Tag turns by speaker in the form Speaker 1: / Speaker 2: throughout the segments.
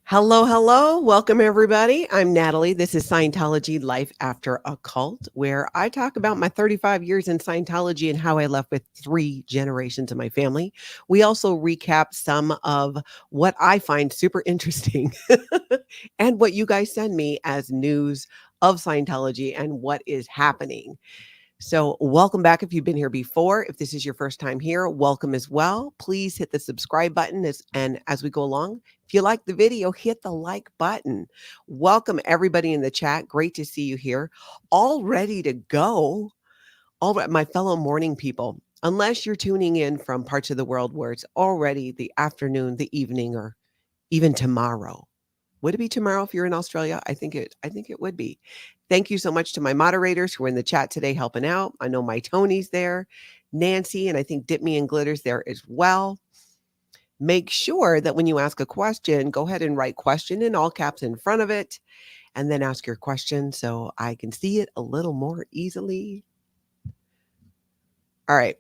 Speaker 1: Hello, hello. Welcome, everybody. I'm Natalie. This is Scientology Life After a Cult, where I talk about my 35 years in Scientology and how I left with 3 generations of my family. We also recap some of what I find super interesting and what you guys send me as news of Scientology and what is happening. So, welcome back if you've been here before. If this is your first time here, welcome as well. Please hit the subscribe button and as we go along, if you like the video, hit the like button. Welcome everybody in the chat. Great to see you here. All ready to go. All right, my fellow morning people, unless you're tuning in from parts of the world where it's already the afternoon, the evening, or even tomorrow. Would it be tomorrow if you're in Australia? I think it would be. Thank you so much to my moderators who are in the chat today helping out. I know my Tony's there, Nancy, and I think Dip Me and Glitter's there as well. Make sure that when you ask a question, go ahead and write question in all caps in front of it, and then ask your question so I can see it a little more easily. All right.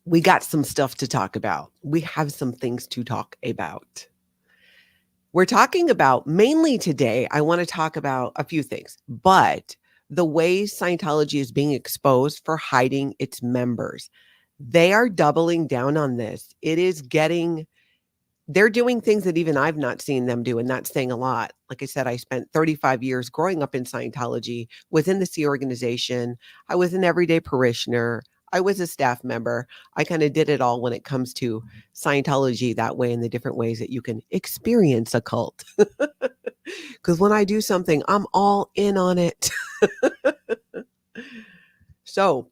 Speaker 1: We got some stuff to talk about. We have some things to talk about. We're talking about mainly today, I want to talk about a few things, but the ways Scientology is being exposed for hiding its members. They are doubling down on this. They're doing things that even I've not seen them do, and that's saying a lot. Like I said, I spent 35 years growing up in Scientology within the SEER organization. I was an everyday parishioner. I was a staff member. I kind of did it all when it comes to Scientology that way and the different ways that you can experience a cult. Because when I do something, I'm all in on it. So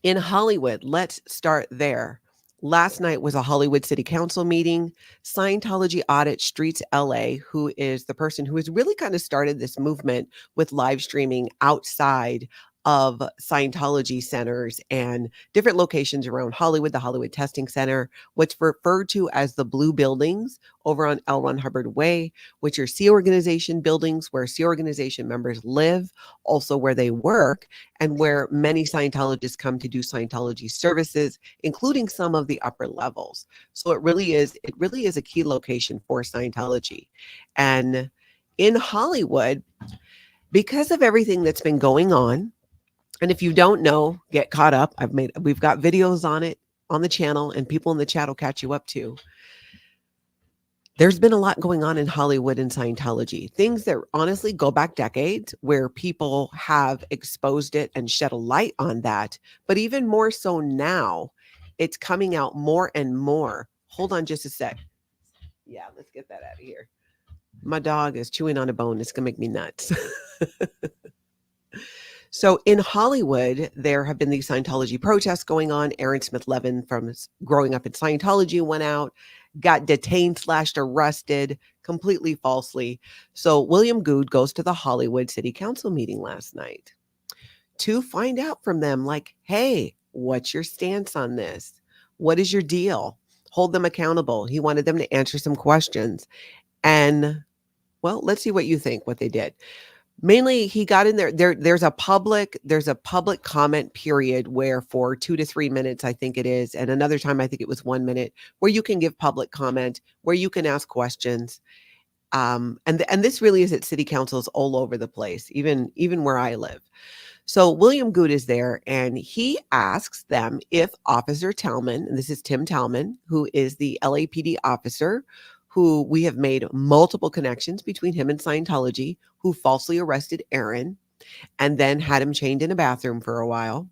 Speaker 1: in Hollywood, let's start there. Last night was a Hollywood City Council meeting. Scientology Audit Streets LA, who is the person who has really kind of started this movement with live streaming outside of Scientology centers and different locations around Hollywood, the Hollywood Testing Center, what's referred to as the Blue Buildings over on L. Ron Hubbard Way, which are Sea Organization buildings where Sea Organization members live, also where they work, and where many Scientologists come to do Scientology services, including some of the upper levels. So it really is a key location for Scientology. And in Hollywood, because of everything that's been going on, and if you don't know, get caught up. We've got videos on it on the channel, and people in the chat will catch you up too. There's been a lot going on in Hollywood and Scientology, things that honestly go back decades where people have exposed it and shed a light on that. But even more so now, it's coming out more and more. Hold on just a sec. Yeah, let's get that out of here. My dog is chewing on a bone. It's going to make me nuts. So in Hollywood, there have been these Scientology protests going on. Aaron Smith-Levin from growing up in Scientology went out, got detained / arrested completely falsely. So William Gude goes to the Hollywood City Council meeting last night to find out from them, like, hey, what's your stance on this? What is your deal? Hold them accountable. He wanted them to answer some questions. And, well, let's see what you think, what they did. Mainly, he got in there. There's a public comment period where for 2 to 3 minutes, I think it is, and another time I think it was 1 minute, where you can give public comment, where you can ask questions. And this really is at city councils all over the place, even where I live. So William Gude is there, and he asks them if Officer Talman, and this is Tim Talman, who is the LAPD officer, who we have made multiple connections between him and Scientology, who falsely arrested Aaron and then had him chained in a bathroom for a while.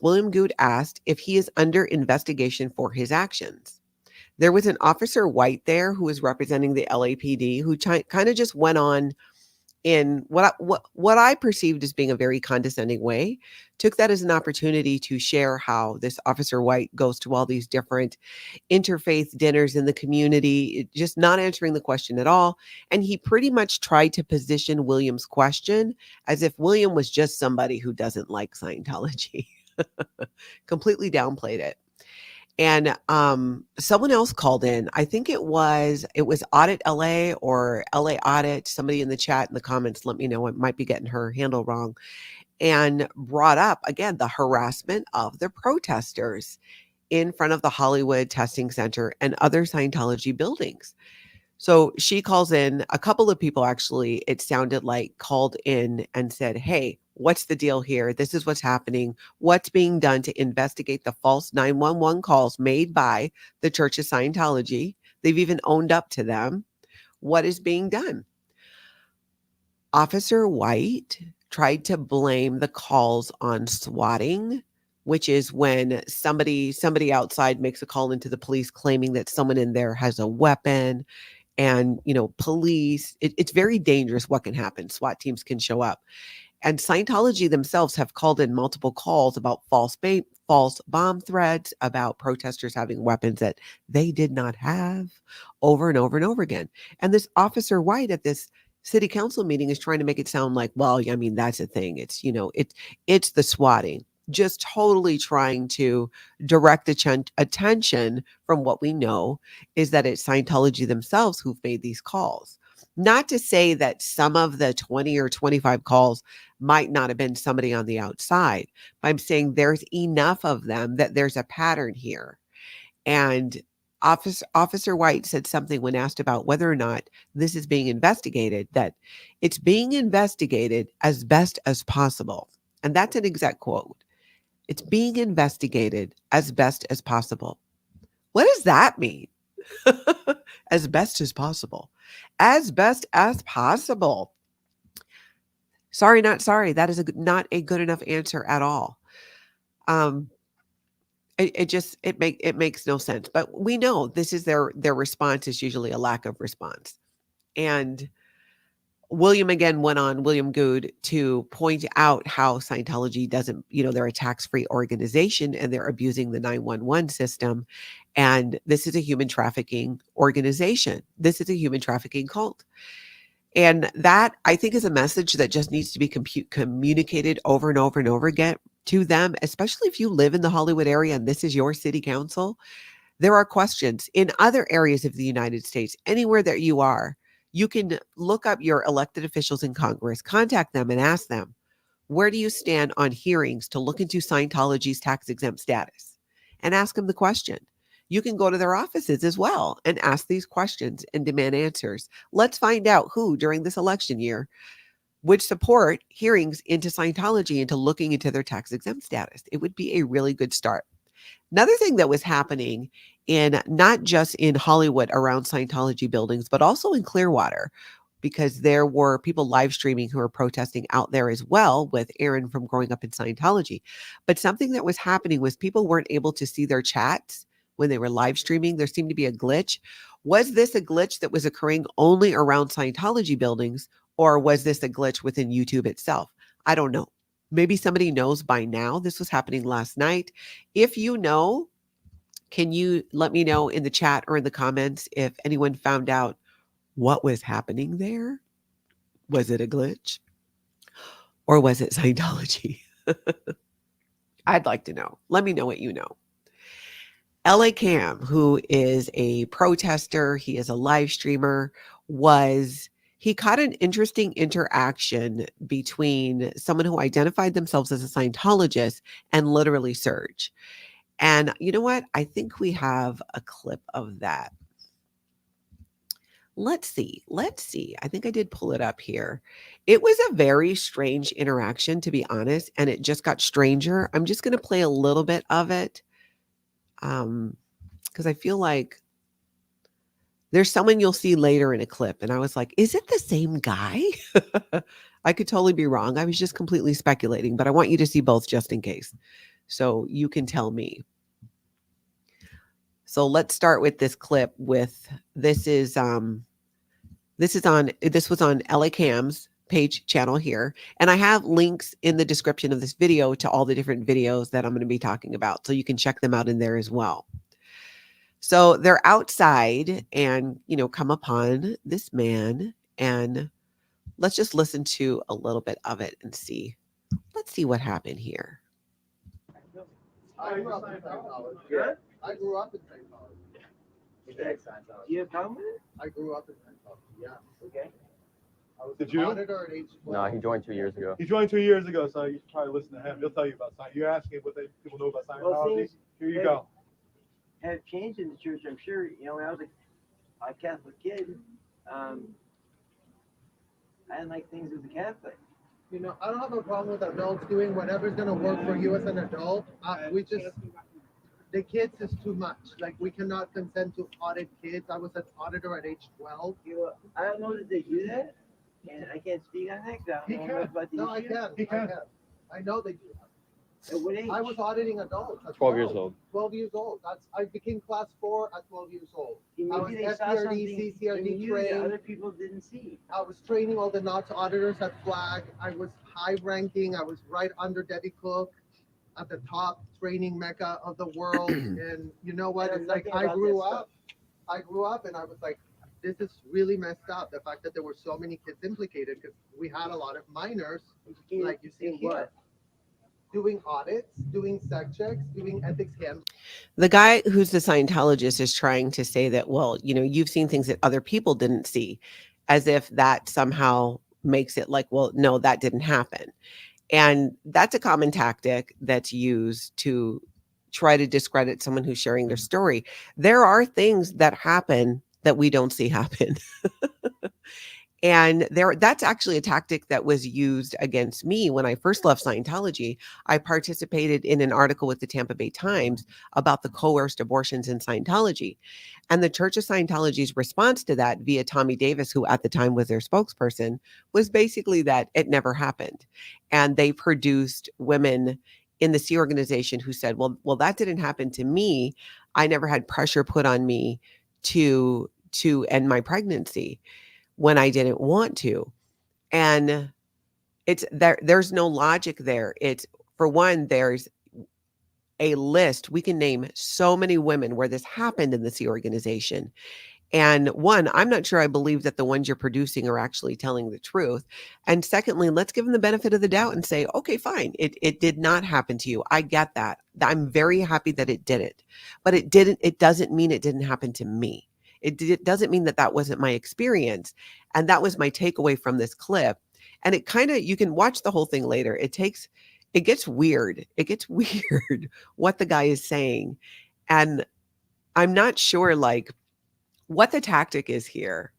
Speaker 1: William Gude asked if he is under investigation for his actions. There was an Officer White there who was representing the LAPD who kind of just went on in what I perceived as being a very condescending way, took that as an opportunity to share how this Officer White goes to all these different interfaith dinners in the community, just not answering the question at all. And he pretty much tried to position William's question as if William was just somebody who doesn't like Scientology. Completely downplayed it. And someone else called in. I think it was Audit LA or LA Audit. Somebody in the chat in the comments, let me know. I might be getting her handle wrong. And brought up, again, the harassment of the protesters in front of the Hollywood Testing Center and other Scientology buildings. So she calls in. A couple of people actually, it sounded like, called in and said, hey, what's the deal here? This is what's happening. What's being done to investigate the false 911 calls made by the Church of Scientology? They've even owned up to them. What is being done? Officer White tried to blame the calls on swatting, which is when somebody outside makes a call into the police claiming that someone in there has a weapon. And, police, it's very dangerous what can happen. SWAT teams can show up. And Scientology themselves have called in multiple calls about false bomb threats, about protesters having weapons that they did not have, over and over and over again. And this Officer White at this city council meeting is trying to make it sound like, well, I mean, that's a thing. It's, it's the swatting. Just totally trying to direct attention from what we know is that it's Scientology themselves who've made these calls. Not to say that some of the 20 or 25 calls might not have been somebody on the outside, but I'm saying there's enough of them that there's a pattern here. And Officer White said something when asked about whether or not this is being investigated, that it's being investigated as best as possible. And that's an exact quote. It's being investigated as best as possible. What does that mean? As best as possible. As best as possible. Sorry, not sorry. That is not a good enough answer at all. It makes no sense. But we know this is their response is usually a lack of response. And William Gude, to point out how Scientology doesn't, they're a tax-free organization and they're abusing the 911 system. And this is a human trafficking organization. This is a human trafficking cult. And that, I think, is a message that just needs to be communicated over and over and over again to them, especially if you live in the Hollywood area and this is your city council. There are questions in other areas of the United States, anywhere that you are. You can look up your elected officials in Congress, contact them and ask them, where do you stand on hearings to look into Scientology's tax-exempt status? And ask them the question. You can go to their offices as well and ask these questions and demand answers. Let's find out who, during this election year, would support hearings into Scientology, into looking into their tax-exempt status. It would be a really good start. Another thing that was happening in not just in Hollywood around Scientology buildings, but also in Clearwater, because there were people live streaming who were protesting out there as well with Aaron from Growing Up in Scientology. But something that was happening was people weren't able to see their chats when they were live streaming. There seemed to be a glitch. Was this a glitch that was occurring only around Scientology buildings, or was this a glitch within YouTube itself? I don't know. Maybe somebody knows by now. This was happening last night. If you know, can you let me know in the chat or in the comments if anyone found out what was happening there? Was it a glitch? Or was it Scientology? I'd like to know. Let me know what you know. LA Cam, who is a protester, he is a live streamer, he caught an interesting interaction between someone who identified themselves as a Scientologist and literally SERGE. And you know what? I think we have a clip of that. Let's see. I think I did pull it up here. It was a very strange interaction, to be honest, and it just got stranger. I'm just going to play a little bit of it because I feel like there's someone you'll see later in a clip. And I was like, is it the same guy? I could totally be wrong. I was just completely speculating, but I want you to see both just in case. So you can tell me. So let's start with this clip this was on LA Cam's page channel here. And I have links in the description of this video to all the different videos that I'm going to be talking about. So you can check them out in there as well. So they're outside and, come upon this man, and let's just listen to a little bit of it and see. Let's see what happened here.
Speaker 2: I grew up in Scientology. Yeah? I grew up in Scientology. Okay. Do you have time with it? I grew up in Scientology, yeah. Okay. I was an auditor at age 12.
Speaker 3: No, he joined 2 years ago.
Speaker 4: He joined 2 years ago, so you should probably listen to him. He'll tell you about Scientology. You're asking what people know about Scientology. Here you go.
Speaker 2: Have changed in the church. I'm sure, when I was
Speaker 3: a Catholic kid, I didn't like things as a Catholic.
Speaker 2: You know, I don't have a problem with adults doing whatever's gonna work for you as an adult. The kids is too much. Like, we cannot consent to audit kids. I was an auditor at age 12.
Speaker 3: I don't know that they do that, and I can't speak on that because I don't know about the
Speaker 2: No, I
Speaker 3: issue.
Speaker 2: can.
Speaker 4: He can.
Speaker 2: I know they do.
Speaker 3: At what age?
Speaker 2: I was auditing adults at
Speaker 5: 12 years old.
Speaker 2: 12 years old. I became class 4 at 12 years old.
Speaker 3: Maybe
Speaker 2: I was
Speaker 3: they saw
Speaker 2: FPRD,
Speaker 3: something in
Speaker 2: CCRD
Speaker 3: you that
Speaker 2: trained.
Speaker 3: other people didn't see.
Speaker 2: I was training all the NOTS auditors at Flag. I was high ranking. I was right under Debbie Cook at the top training mecca of the world. And you know what?
Speaker 3: There's
Speaker 2: It's like
Speaker 3: nothing
Speaker 2: I
Speaker 3: about
Speaker 2: grew
Speaker 3: that
Speaker 2: up. I grew up and I was like, this is really messed up. The fact that there were so many kids implicated, because we had a lot of minors, like you see here, doing audits, doing sec checks, doing ethics camps.
Speaker 1: The guy who's the Scientologist is trying to say that, well, you know, you've seen things that other people didn't see, as if that somehow makes it like, well, no, that didn't happen. And that's a common tactic that's used to try to discredit someone who's sharing their story. There are things that happen that we don't see happen. And that's actually a tactic that was used against me when I first left Scientology. I participated in an article with the Tampa Bay Times about the coerced abortions in Scientology. And the Church of Scientology's response to that via Tommy Davis, who at the time was their spokesperson, was basically that it never happened. And they produced women in the Sea organization who said, well, that didn't happen to me. I never had pressure put on me to end my pregnancy when I didn't want to. And it's there's no logic there. It's, for one, there's a list. We can name so many women where this happened in the Sea organization. And one, I'm not sure I believe that the ones you're producing are actually telling the truth. And secondly, let's give them the benefit of the doubt and say, okay, fine. It did not happen to you. I get that. I'm very happy that it didn't. But it doesn't mean it didn't happen to me. It doesn't mean that wasn't my experience. And that was my takeaway from this clip. And it kind of, you can watch the whole thing later. It gets weird. It gets weird what the guy is saying. And I'm not sure like what the tactic is here.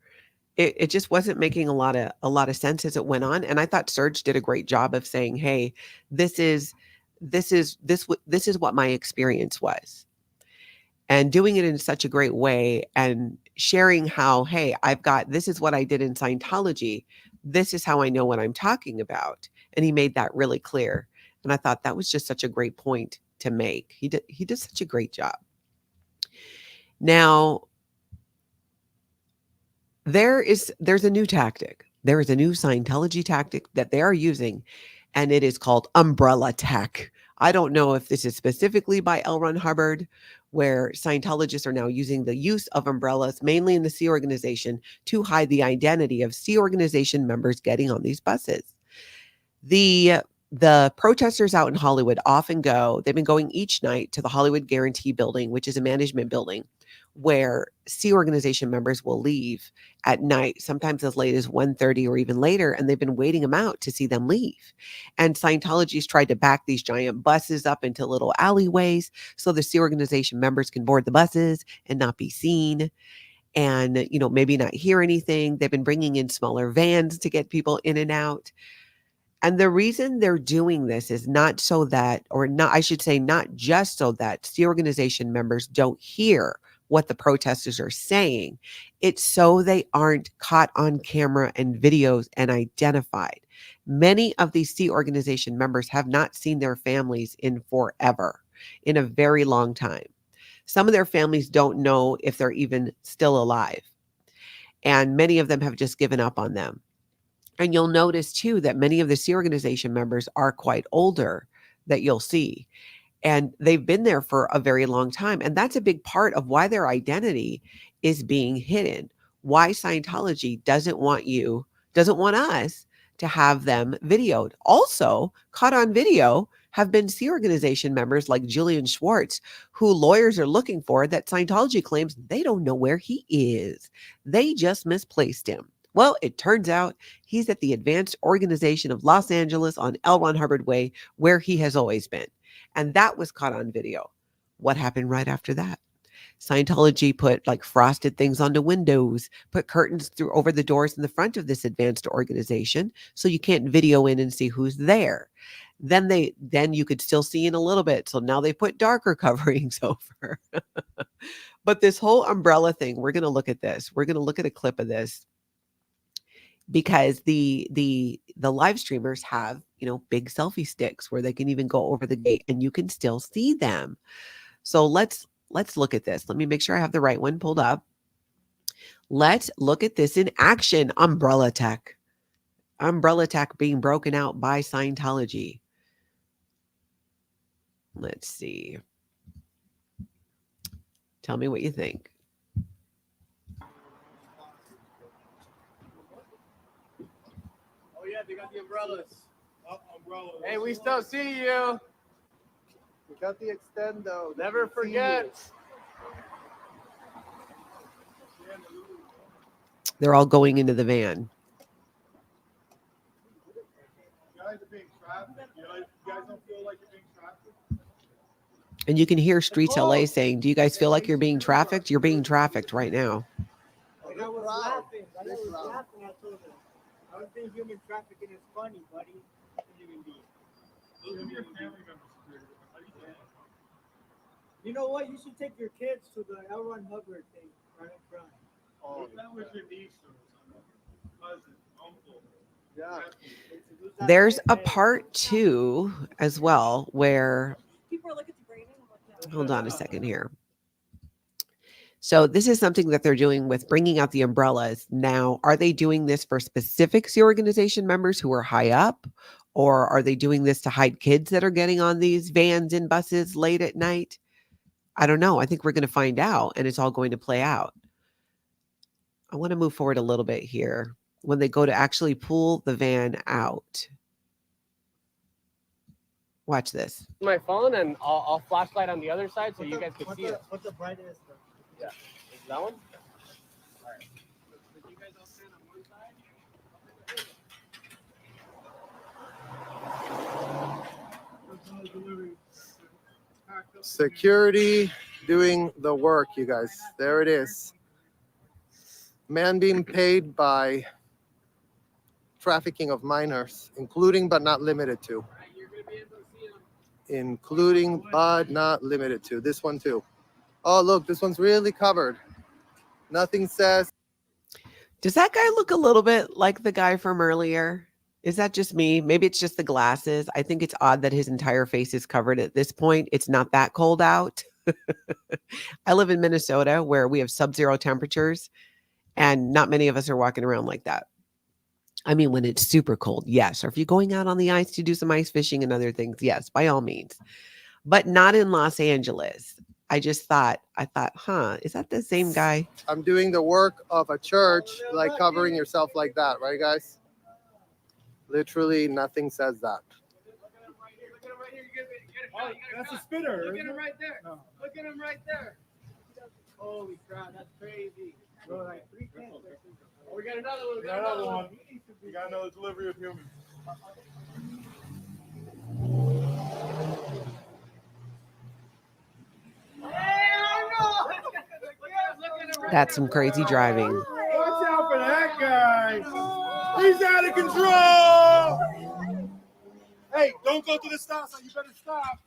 Speaker 1: It just wasn't making a lot of sense as it went on. And I thought SERGE did a great job of saying, hey, this is what my experience was. And doing it in such a great way and sharing how, hey, this is what I did in Scientology. This is how I know what I'm talking about. And he made that really clear. And I thought that was just such a great point to make. He did such a great job. Now, there's a new tactic. There is a new Scientology tactic that they are using, and it is called umbrella tech. I don't know if this is specifically by L. Ron Hubbard, where Scientologists are now using the use of umbrellas, mainly in the Sea organization, to hide the identity of Sea organization members getting on these buses. The protesters out in Hollywood they've been going each night to the Hollywood Guarantee Building, which is a management building where Sea organization members will leave at night, sometimes as late as 1:30 or even later, and they've been waiting them out to see them leave. And Scientologists tried to back these giant buses up into little alleyways so the Sea organization members can board the buses and not be seen and, maybe not hear anything. They've been bringing in smaller vans to get people in and out. And the reason they're doing this is not just so that Sea organization members don't hear what the protesters are saying. It's so they aren't caught on camera and videos and identified. Many of these Sea organization members have not seen their families in forever, in a very long time. Some of their families don't know if they're even still alive. And many of them have just given up on them. And you'll notice too that many of the Sea organization members are quite older that you'll see. And they've been there for a very long time. And that's a big part of why their identity is being hidden. Why Scientology doesn't want us to have them videoed. Also, caught on video have been Sea organization members like Julian Schwartz, who lawyers are looking for, that Scientology claims they don't know where he is. They just misplaced him. Well, it turns out he's at the Advanced Organization of Los Angeles on L. Ron Hubbard Way, where he has always been. And that was caught on video. What happened right after that? Scientology put like frosted things onto windows, put curtains through over the doors in the front of this advanced organization so you can't video in and see who's there. Then you could still see in a little bit. So now they put darker coverings over. But this whole umbrella thing, we're going to look at this. We're going to look at a clip of this because the live streamers have, big selfie sticks where they can even go over the gate and you can still see them. So let's look at this. Let me make sure I have the right one pulled up. Let's look at this in action. Umbrella tech being broken out by Scientology. Let's see. Tell me what you think.
Speaker 5: Oh yeah, they got the umbrellas.
Speaker 4: Umbrella.
Speaker 5: Hey, we still see you.
Speaker 2: We got the extendo.
Speaker 5: Never forget.
Speaker 1: They're all going into the van.
Speaker 4: You guys are being trafficked. You guys don't feel like you're being trafficked?
Speaker 1: And you can hear Streets LA saying, do you guys feel like you're being trafficked? You're being trafficked right now.
Speaker 3: And I was laughing. I was laughing. I told him, I don't think human trafficking is funny, buddy. Human being.
Speaker 4: Those are your family members.
Speaker 3: You know what? You should take your kids to the L. Ron Hubbard thing right in front.
Speaker 4: Oh, if that was your niece or something, cousin, uncle.
Speaker 2: Yeah.
Speaker 1: There's a part 2 as well where, hold on a second here. So this is something that they're doing with bringing out the umbrellas. Now, are they doing this for specific SEA organization members who are high up? Or are they doing this to hide kids that are getting on these vans and buses late at night? I don't know. I think we're going to find out, and it's all going to play out. I want to move forward a little bit here. When they go to actually pull the van out. Watch this.
Speaker 5: My phone, and I'll flashlight on the other side so you guys can see it.
Speaker 3: What's the brightest?
Speaker 5: Yeah. Is that one? All right. So you guys all stand on one side.
Speaker 2: Security doing the work, you guys. There it is. Man being paid by trafficking of minors, including but not limited to. Including but not limited to. This one too. Oh, look, this one's really covered. Nothing says.
Speaker 1: Does that guy look a little bit like the guy from earlier? Is that just me? Maybe it's just the glasses. I think it's odd that his entire face is covered at this point. It's not that cold out. I live in Minnesota where we have sub-zero temperatures and not many of us are walking around like that. I mean, when it's super cold, yes. Or if you're going out on the ice to do some ice fishing and other things, yes, by all means. But not in Los Angeles. I thought, is that the same guy?
Speaker 2: I'm doing the work of a church, like covering yourself like that, right, guys? Literally, nothing says that.
Speaker 4: Oh, that's a spinner.
Speaker 5: Look at him right there.
Speaker 4: No.
Speaker 5: Look at him right there.
Speaker 3: Holy crap, that's crazy. Bro, like 3 cans.
Speaker 5: Oh, we got another one.
Speaker 4: We got another one. We got another delivery of humans.
Speaker 1: That's some crazy driving.
Speaker 4: Watch out for that guy. He's out of control. Hey, don't go to the stop sign. You better stop.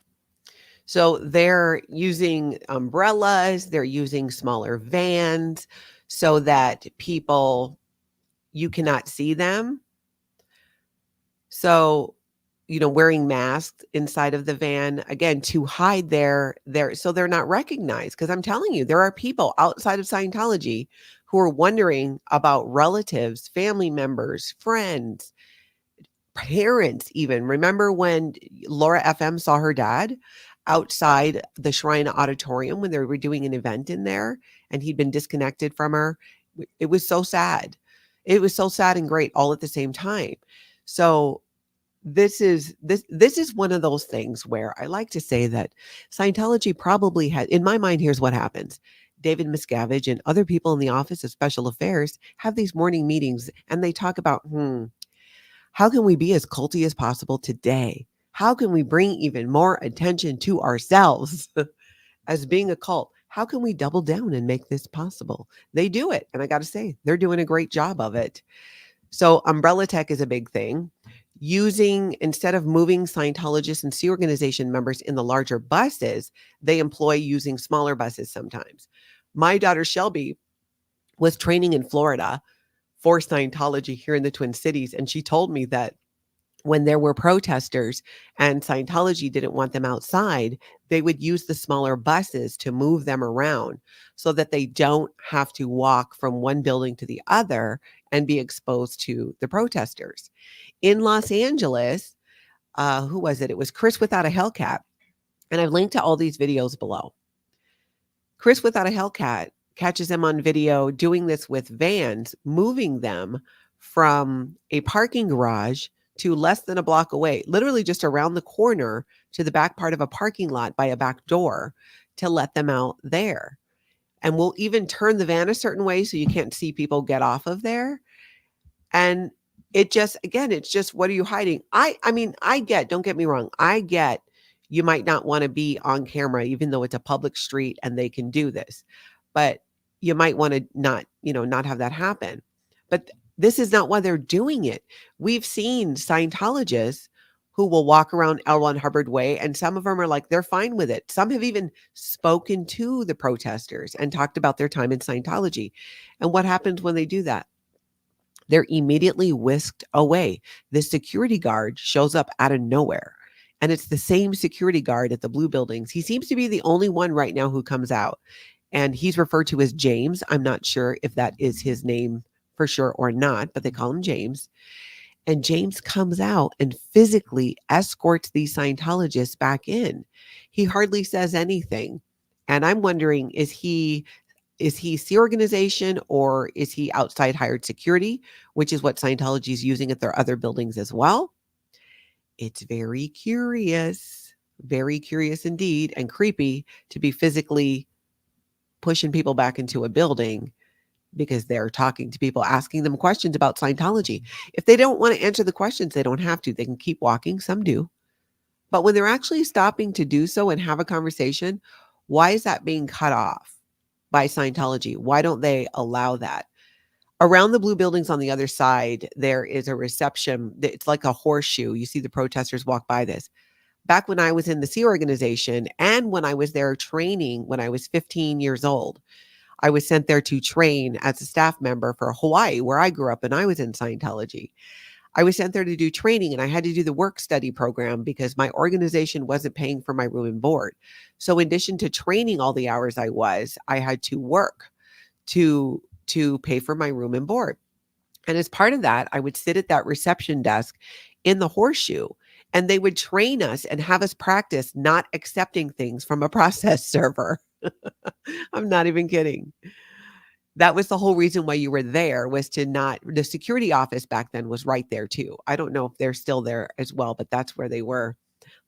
Speaker 1: So they're using umbrellas, they're using smaller vans so that you cannot see them. So, wearing masks inside of the van, again, to hide so they're not recognized. Because I'm telling you, there are people outside of Scientology who are wondering about relatives, family members, friends, parents even. Remember when Laura FM saw her dad outside the Shrine Auditorium when they were doing an event in there and he'd been disconnected from her? It was so sad. It was so sad and great all at the same time. So this is one of those things where I like to say that Scientology probably had, in my mind, here's what happens. David Miscavige and other people in the Office of Special Affairs have these morning meetings and they talk about, how can we be as culty as possible today? How can we bring even more attention to ourselves as being a cult? How can we double down and make this possible? They do it. And I got to say, they're doing a great job of it. So umbrella tech is a big thing. Instead of moving Scientologists and Sea Organization members in the larger buses, they employ using smaller buses sometimes. My daughter Shelby was training in Florida for Scientology here in the Twin Cities. And she told me that when there were protesters and Scientology didn't want them outside, they would use the smaller buses to move them around so that they don't have to walk from one building to the other and be exposed to the protesters. In Los Angeles, who was it? It was Chris Without a Hellcat. And I've linked to all these videos below. Chris Without a Hellcat catches him on video doing this with vans, moving them from a parking garage to less than a block away, literally just around the corner to the back part of a parking lot by a back door to let them out there. And we'll even turn the van a certain way so you can't see people get off of there. And it just, again, it's just, what are you hiding? I mean, don't get me wrong. I get you might not want to be on camera, even though it's a public street and they can do this, but you might want to not have that happen. But this is not why they're doing it. We've seen Scientologists who will walk around L1 Hubbard Way, and some of them are like, they're fine with it. Some have even spoken to the protesters and talked about their time in Scientology. And what happens when they do that? They're immediately whisked away. The security guard shows up out of nowhere. And it's the same security guard at the blue buildings. He seems to be the only one right now who comes out. And he's referred to as James. I'm not sure if that is his name for sure or not, but they call him James. And James comes out and physically escorts these Scientologists back in. He hardly says anything. And I'm wondering, is he Sea Organization or is he outside hired security, which is what Scientology is using at their other buildings as well? It's very curious indeed, and creepy to be physically pushing people back into a building because they're talking to people, asking them questions about Scientology. If they don't want to answer the questions, they don't have to. They can keep walking. Some do. But when they're actually stopping to do so and have a conversation, why is that being cut off by Scientology? Why don't they allow that? Around the blue buildings on the other side, there is a reception. It's like a horseshoe. You see the protesters walk by this. Back when I was in the Sea Organization and when I was there training when I was 15 years old, I was sent there to train as a staff member for Hawaii, where I grew up, and I was in Scientology. I was sent there to do training, and I had to do the work study program because my organization wasn't paying for my room and board. So in addition to training all the hours I had to work to pay for my room and board. And as part of that, I would sit at that reception desk in the horseshoe, and they would train us and have us practice not accepting things from a process server. I'm not even kidding. That was the whole reason why you were there, was the security office back then was right there too. I don't know if they're still there as well, but that's where they were.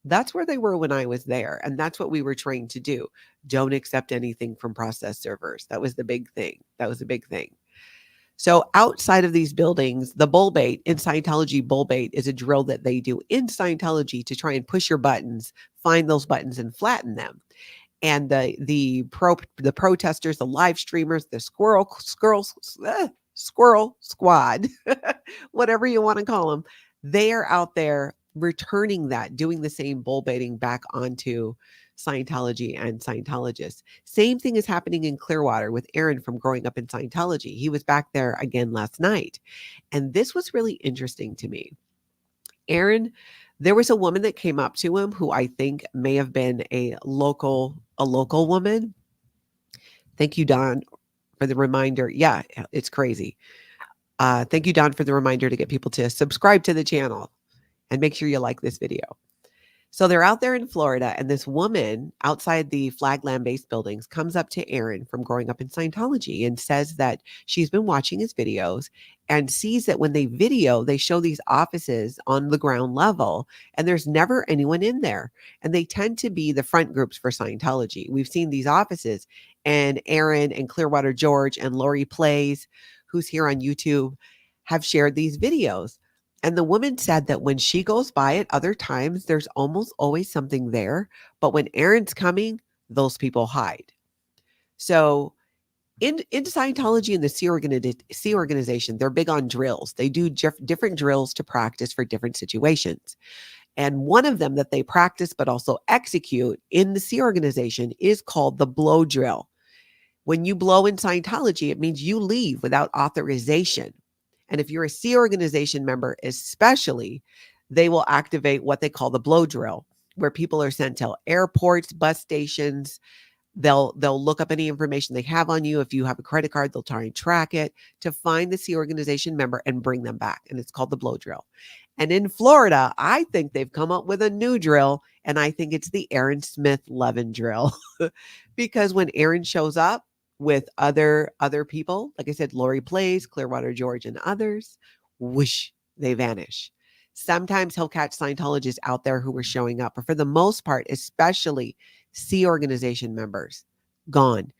Speaker 1: That's where they were when I was there. And that's what we were trained to do. Don't accept anything from process servers. That was the big thing. So outside of these buildings, the bull bait in Scientology, bull bait is a drill that they do in Scientology to try and push your buttons, find those buttons and flatten them. And the protesters, the live streamers, the squirrel squad, whatever you want to call them, they are out there returning that, doing the same bull baiting back onto Scientology and Scientologists. Same thing is happening in Clearwater with Aaron from growing up in Scientology. He was back there again last night. And this was really interesting to me. Aaron, there was a woman that came up to him who I think may have been a local woman. Thank you, Don, for the reminder. Yeah, it's crazy. Thank you, Don, for the reminder to get people to subscribe to the channel and make sure you like this video. So they're out there in Florida, and this woman outside the Flagland base buildings comes up to Aaron from growing up in Scientology and says that she's been watching his videos and sees that when they video, they show these offices on the ground level, and there's never anyone in there. And they tend to be the front groups for Scientology. We've seen these offices, and Aaron and Clearwater George and Lori Plays, who's here on YouTube, have shared these videos. And the woman said that when she goes by at other times, there's almost always something there. But when Aaron's coming, those people hide. So in Scientology and the Sea organization, they're big on drills. They do different drills to practice for different situations. And one of them that they practice but also execute in the Sea organization is called the blow drill. When you blow in Scientology, it means you leave without authorization. And if you're a Sea organization member, especially, they will activate what they call the blow drill, where people are sent to airports, bus stations. They'll look up any information they have on you. If you have a credit card, they'll try and track it to find the Sea organization member and bring them back. And it's called the blow drill. And in Florida, I think they've come up with a new drill, and I think it's the Aaron Smith Levin drill. Because when Aaron shows up with other people, like I said, Lori Plays, Clearwater George, and others, whoosh, they vanish. Sometimes he'll catch Scientologists out there who were showing up, but for the most part, especially Sea organization members, gone.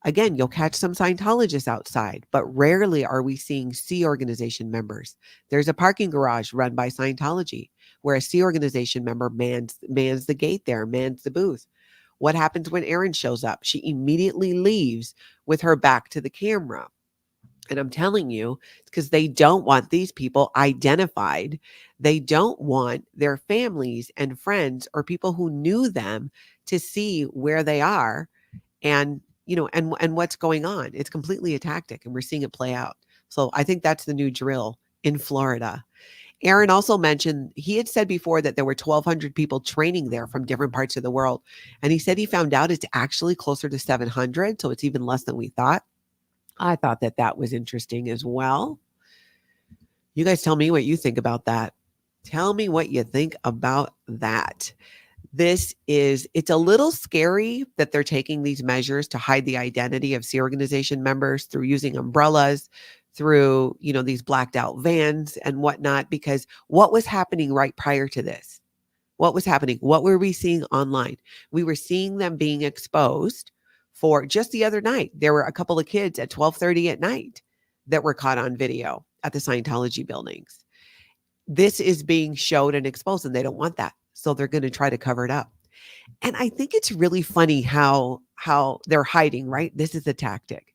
Speaker 1: Again, you'll catch some Scientologists outside, but rarely are we seeing Sea organization members. There's a parking garage run by Scientology where a Sea organization member mans the gate there, mans the booth. What happens when Erin shows up? She immediately leaves with her back to the camera. And I'm telling you, it's because they don't want these people identified. They don't want their families and friends or people who knew them to see where they are and, and what's going on. It's completely a tactic, and we're seeing it play out. So I think that's the new drill in Florida. Aaron also mentioned, he had said before that there were 1,200 people training there from different parts of the world. And he said he found out it's actually closer to 700. So it's even less than we thought. I thought that was interesting as well. You guys tell me what you think about that. Tell me what you think about that. It's a little scary that they're taking these measures to hide the identity of Sea organization members through using umbrellas, through, these blacked out vans and whatnot, because what was happening right prior to this? What was happening? What were we seeing online? We were seeing them being exposed. For just the other night, there were a couple of kids at 12:30 at night that were caught on video at the Scientology buildings. This is being showed and exposed, and they don't want that. So they're going to try to cover it up. And I think it's really funny how they're hiding, right? This is a tactic.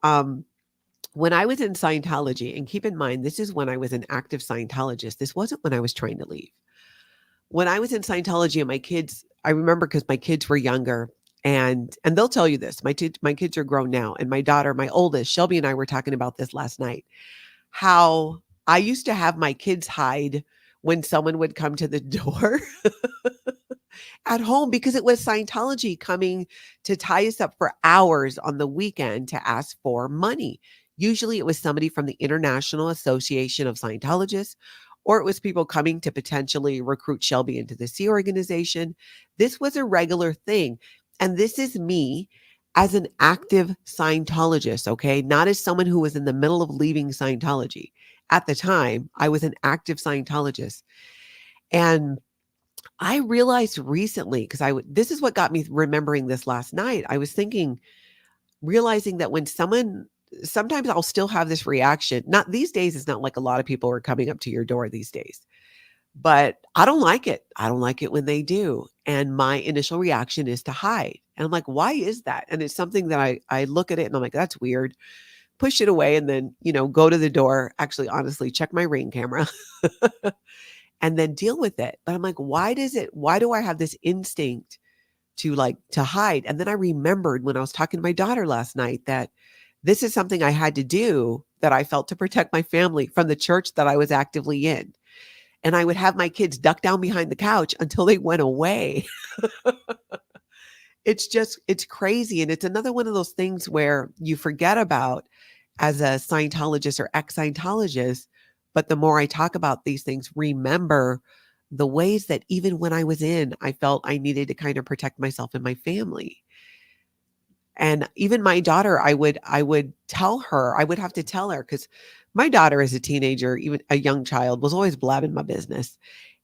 Speaker 1: When I was in Scientology, and keep in mind, this is when I was an active Scientologist. This wasn't when I was trying to leave. When I was in Scientology and my kids, I remember because my kids were younger, and they'll tell you this. My kids are grown now, and my daughter, my oldest, Shelby, and I were talking about this last night. How I used to have my kids hide when someone would come to the door at home, because it was Scientology coming to tie us up for hours on the weekend to ask for money. Usually it was somebody from the International Association of Scientologists, or it was people coming to potentially recruit Shelby into the Sea organization. This was a regular thing. And this is me as an active Scientologist, okay? Not as someone who was in the middle of leaving Scientology. At the time, I was an active Scientologist. And I realized recently, because this is what got me remembering this last night. I was realizing that when sometimes I'll still have this reaction. Not these days, it's not like a lot of people are coming up to your door these days. But I don't like it. I don't like it when they do. And my initial reaction is to hide. And I'm like, why is that? And it's something that I look at it and I'm like, that's weird. Push it away and then, go to the door. Actually, honestly, check my Ring camera and then deal with it. But I'm like, why do I have this instinct to hide? And then I remembered when I was talking to my daughter last night that this is something I had to do, that I felt to protect my family from the church that I was actively in. And I would have my kids duck down behind the couch until they went away. It's crazy. And it's another one of those things where you forget about as a Scientologist or ex-Scientologist. But the more I talk about these things, remember the ways that even when I was in, I felt I needed to kind of protect myself and my family. And even my daughter, I would tell her, I would have to tell her, because my daughter as a teenager, even a young child, was always blabbing my business.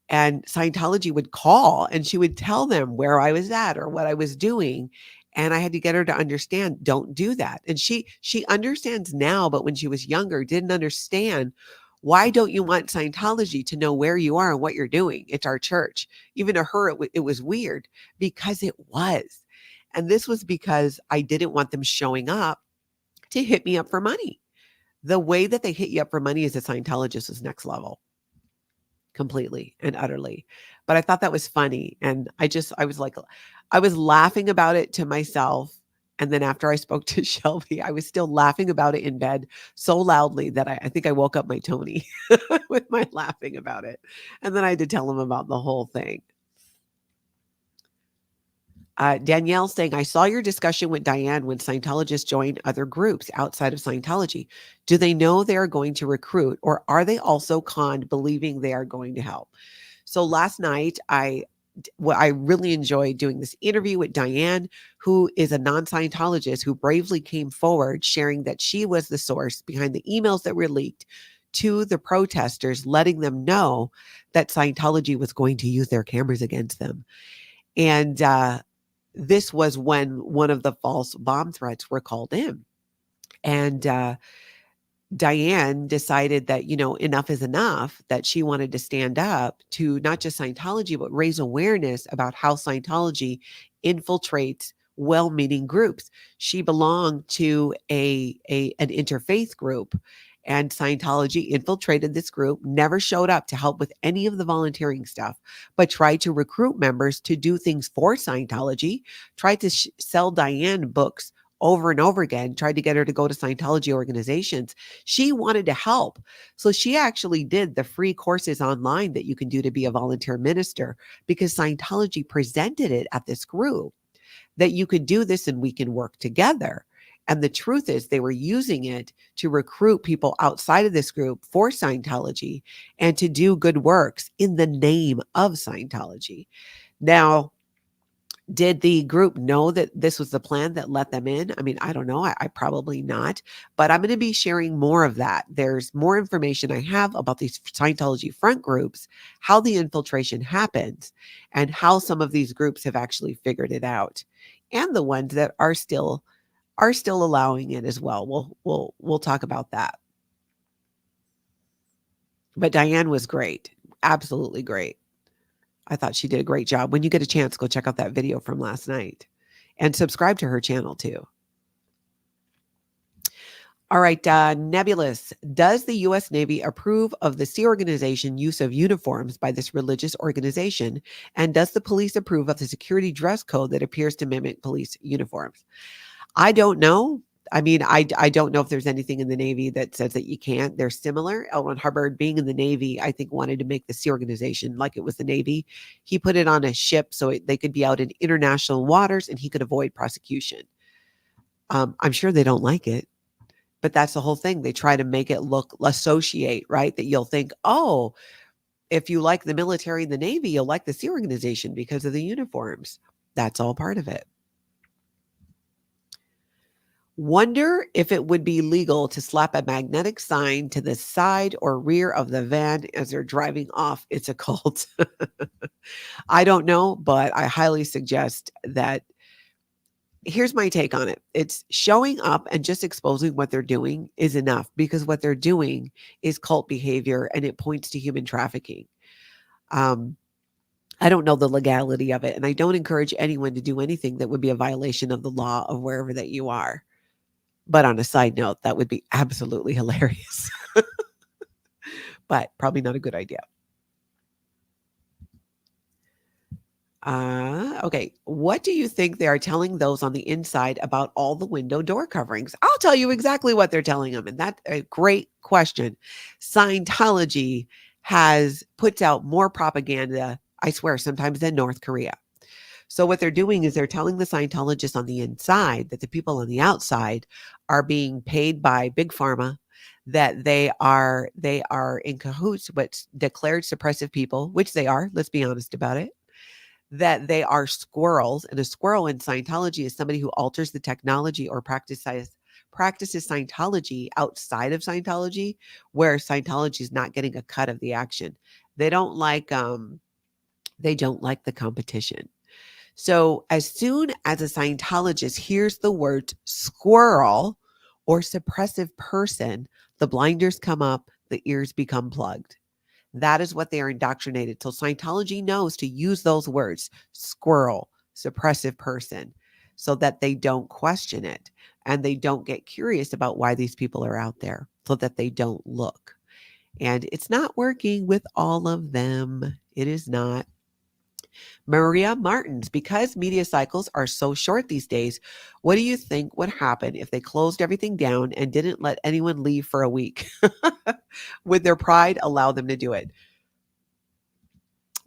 Speaker 1: And Scientology would call and she would tell them where I was at or what I was doing. And I had to get her to understand, don't do that. And she understands now, but when she was younger, didn't understand. Why don't you want Scientology to know where you are and what you're doing? It's our church. Even to her, it was weird, because it was. And this was because I didn't want them showing up to hit me up for money. The way that they hit you up for money as a Scientologist is next level, completely and utterly. But I thought that was funny. And I was laughing about it to myself. And then after I spoke to Shelby, I was still laughing about it in bed so loudly that I think I woke up my Tony with my laughing about it. And then I had to tell him about the whole thing. Danielle saying, I saw your discussion with Diane when Scientologists join other groups outside of Scientology. Do they know they are going to recruit, or are they also conned believing they are going to help? So last night, I really enjoyed doing this interview with Diane, who is a non-Scientologist who bravely came forward, sharing that she was the source behind the emails that were leaked to the protesters, letting them know that Scientology was going to use their cameras against them. And this was when one of the false bomb threats were called in. And Diane decided that, enough is enough, that she wanted to stand up to not just Scientology, but raise awareness about how Scientology infiltrates well-meaning groups. She belonged to an interfaith group, and Scientology infiltrated this group, never showed up to help with any of the volunteering stuff, but tried to recruit members to do things for Scientology, tried to sell Diane books over and over again, tried to get her to go to Scientology organizations. She wanted to help. So she actually did the free courses online that you can do to be a volunteer minister, because Scientology presented it at this group that you could do this and we can work together. And the truth is they were using it to recruit people outside of this group for Scientology and to do good works in the name of Scientology. Now, did the group know that this was the plan that let them in? I mean, I don't know. I probably not. But I'm going to be sharing more of that. There's more information I have about these Scientology front groups, how the infiltration happens, and how some of these groups have actually figured it out, and the ones that are still allowing it as well. We'll talk about that. But Diane was great. Absolutely great. I thought she did a great job. When you get a chance, go check out that video from last night and subscribe to her channel too. All right, Nebulous. Does the U.S. Navy approve of the Sea Organization use of uniforms by this religious organization? And does the police approve of the security dress code that appears to mimic police uniforms? I don't know. I mean, I don't know if there's anything in the Navy that says that you can't. They're similar. L. Ron Hubbard, being in the Navy, I think wanted to make the Sea Organization like it was the Navy. He put it on a ship so they could be out in international waters and he could avoid prosecution. I'm sure they don't like it, but that's the whole thing. They try to make it associate, right? That you'll think, oh, if you like the military and the Navy, you'll like the Sea Organization because of the uniforms. That's all part of it. Wonder if it would be legal to slap a magnetic sign to the side or rear of the van as they're driving off. It's a cult. I don't know, but I highly suggest that. Here's my take on it. It's showing up and just exposing what they're doing is enough, because what they're doing is cult behavior and it points to human trafficking. I don't know the legality of it, and I don't encourage anyone to do anything that would be a violation of the law of wherever that you are. But on a side note, that would be absolutely hilarious, but probably not a good idea. Okay. What do you think they are telling those on the inside about all the window door coverings? I'll tell you exactly what they're telling them. And that's a great question. Scientology puts out more propaganda, I swear, sometimes than North Korea. So what they're doing is they're telling the Scientologists on the inside that the people on the outside are being paid by Big Pharma, that they are in cahoots with declared suppressive people, which they are. Let's be honest about it. That they are squirrels, and a squirrel in Scientology is somebody who alters the technology or practices Scientology outside of Scientology, where Scientology is not getting a cut of the action. They don't like the competition. So as soon as a Scientologist hears the word squirrel or suppressive person, the blinders come up, the ears become plugged. That is what they are indoctrinated. So Scientology knows to use those words: squirrel, suppressive person. so that they don't question it and they don't get curious about why these people are out there, so that they don't look. And it's not working with all of them. It is not. Maria Martins, because media cycles are so short these days, what do you think would happen if they closed everything down and didn't let anyone leave for a week? Would their pride allow them to do it?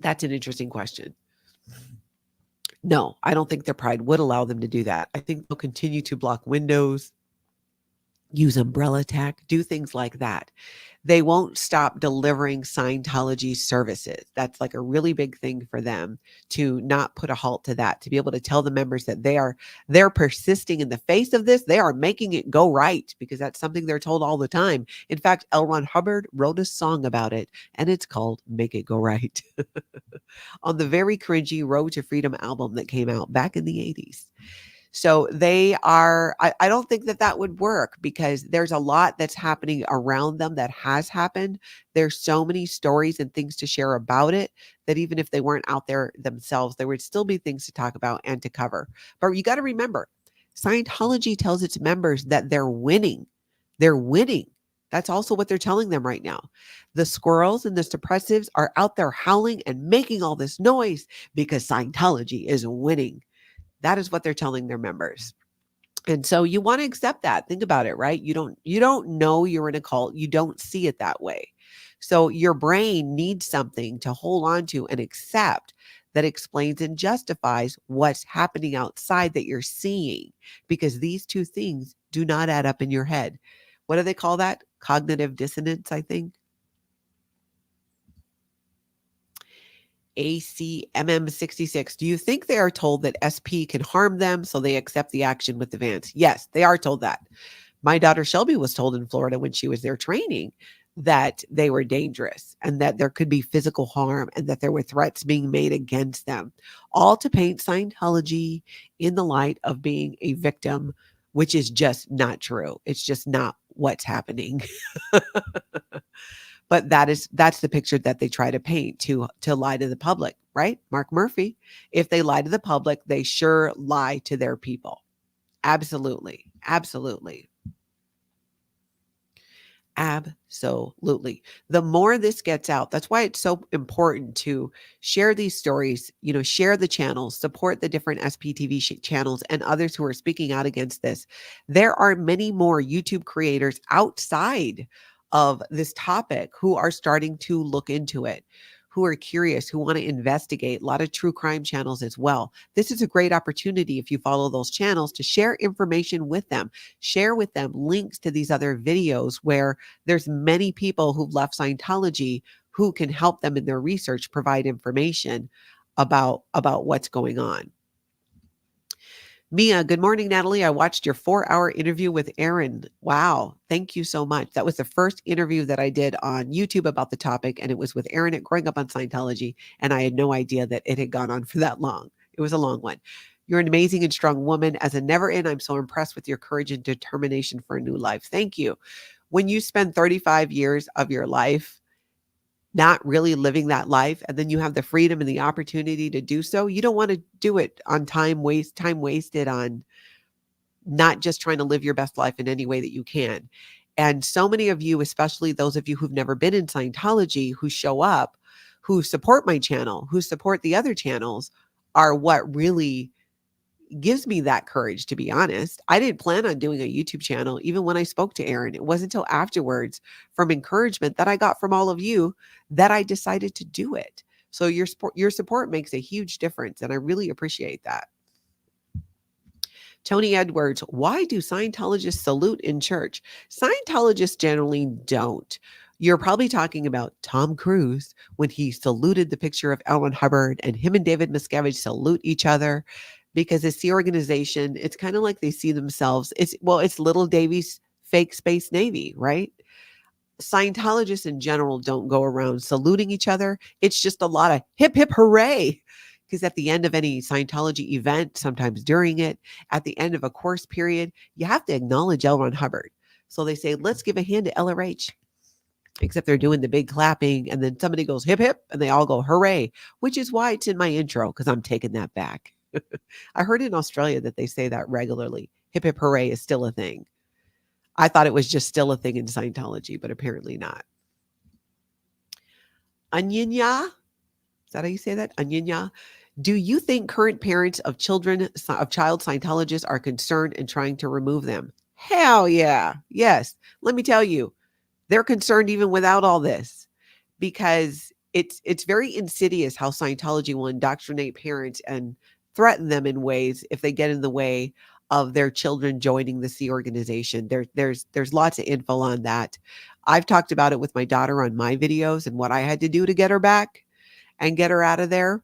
Speaker 1: That's an interesting question. No, I don't think their pride would allow them to do that. I think they'll continue to block windows, use umbrella tech, do things like that. They won't stop delivering Scientology services. That's like a really big thing for them, to not put a halt to that, to be able to tell the members that they're persisting in the face of this. They are making it go right, because that's something they're told all the time. In fact, L. Ron Hubbard wrote a song about it, and it's called Make It Go Right on the very cringy Road to Freedom album that came out back in the 80s. So they are, I don't think that that would work, because there's a lot that's happening around them that has happened. There's so many stories and things to share about it that even if they weren't out there themselves, there would still be things to talk about and to cover. But you got to remember, Scientology tells its members that they're winning. They're winning. That's also what they're telling them right now. The squirrels and the suppressives are out there howling and making all this noise because Scientology is winning. That is what they're telling their members. And so you want to accept that. Think about it, right? You don't know you're in a cult. You don't see it that way. So your brain needs something to hold on to and accept that explains and justifies what's happening outside that you're seeing, because these two things do not add up in your head. What do they call that? Cognitive dissonance, I think. ACMM66. Do you think they are told that SP can harm them, so they accept the action with advance? Yes, they are told that. My daughter Shelby was told in Florida when she was there training that they were dangerous and that there could be physical harm and that there were threats being made against them, all to paint Scientology in the light of being a victim, which is just not true. It's just not what's happening. But that's the picture that they try to paint to lie to the public, right? Mark Murphy, if they lie to the public, they sure lie to their people. Absolutely. Absolutely. Absolutely. The more this gets out, that's why it's so important to share these stories, share the channels, support the different SPTV channels and others who are speaking out against this. There are many more YouTube creators outside of this topic who are starting to look into it, who are curious, who want to investigate. A lot of true crime channels as well. This is a great opportunity, if you follow those channels, to share information with them. Share with them links to these other videos where there's many people who've left Scientology who can help them in their research, provide information about what's going on. Mia, good morning, Natalie. I watched your 4-hour interview with Aaron. Wow. Thank you so much. That was the first interview that I did on YouTube about the topic, and it was with Aaron at Growing Up on Scientology, and I had no idea that it had gone on for that long. It was a long one. You're an amazing and strong woman. As a never-in, I'm so impressed with your courage and determination for a new life. Thank you. When you spend 35 years of your life not really living that life, and then you have the freedom and the opportunity to do so, you don't want to do it on time wasted on not just trying to live your best life in any way that you can. And so many of you, especially those of you who've never been in Scientology, who show up, who support my channel, who support the other channels, are what really gives me that courage, to be honest. I didn't plan on doing a YouTube channel even when I spoke to Aaron. It wasn't until afterwards, from encouragement that I got from all of you, that I decided to do it. So your support makes a huge difference, and I really appreciate that. Tony Edwards, why do Scientologists salute in church? Scientologists generally don't. You're probably talking about Tom Cruise when he saluted the picture of L. Ron Hubbard, and him and David Miscavige salute each other. Because it's the organization, it's kind of like they see themselves. It's little Davy's fake space navy, right? Scientologists in general don't go around saluting each other. It's just a lot of hip, hip, hooray. Because at the end of any Scientology event, sometimes during it, at the end of a course period, you have to acknowledge L. Ron Hubbard. So they say, let's give a hand to LRH. Except they're doing the big clapping, and then somebody goes hip, hip, and they all go hooray, which is why it's in my intro, because I'm taking that back. I heard in Australia that they say that regularly. Hip hip hooray is still a thing. I thought it was just still a thing in Scientology, but apparently not. Anyanya, is that how you say that? Anyanya. Do you think current parents of child Scientologists are concerned and trying to remove them? Hell yeah. Yes. Let me tell you, they're concerned even without all this, because it's very insidious how Scientology will indoctrinate parents and threaten them in ways if they get in the way of their children joining the Sea organization. There's lots of info on that. I've talked about it with my daughter on my videos and what I had to do to get her back and get her out of there.